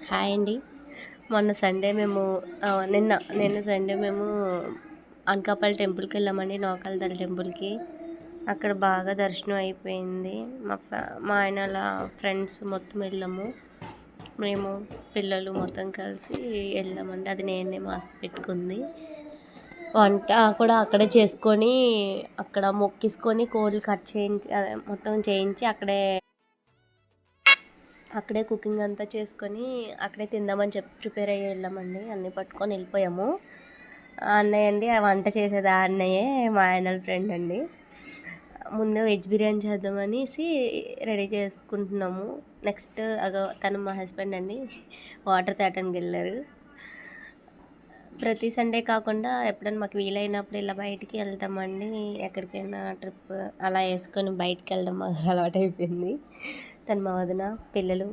Hi అండి. మొన్న Sunday మేము నిన్న సండే మేము అనకాపల్లి టెంపుల్కి వెళ్ళామండి. నోకాలతల్లి టెంపుల్కి. అక్కడ బాగా దర్శనం అయిపోయింది. మా ఆయన అలా ఫ్రెండ్స్ మొత్తం వెళ్ళాము. మేము పిల్లలు మొత్తం కలిసి వెళ్ళామండి. అది నేనే మాస్క్ పెట్టుకుంది. వంట కూడా అక్కడే చేసుకొని అక్కడ మొక్కేసుకొని కోళ్ళు కట్ చేయించి మొత్తం చేయించి అక్కడే కుకింగ్ అంతా చేసుకొని అక్కడే తిందామని చెప్పి ప్రిపేర్ అయ్యి వెళ్ళామండి. అన్నీ పట్టుకొని వెళ్ళిపోయాము. అన్నయ్య అండి ఆ వంట చేసేది ఆ అన్నయ్యే, మా ఆయన ఫ్రెండ్ అండి. ముందు వెజ్ బిర్యానీ చేద్దామనేసి రెడీ చేసుకుంటున్నాము. నెక్స్ట్ తను మా హస్బెండ్ అండి, వాటర్ తేటానికి వెళ్ళారు. ప్రతి సండే కాకుండా ఎప్పుడైనా మాకు వీలైనప్పుడు ఇలా బయటికి వెళ్తామండి. ఎక్కడికైనా ట్రిప్ అలా వేసుకొని బయటికి వెళ్ళడం మాకు అలవాటు అయిపోయింది. తను మా వదిన, పిల్లలు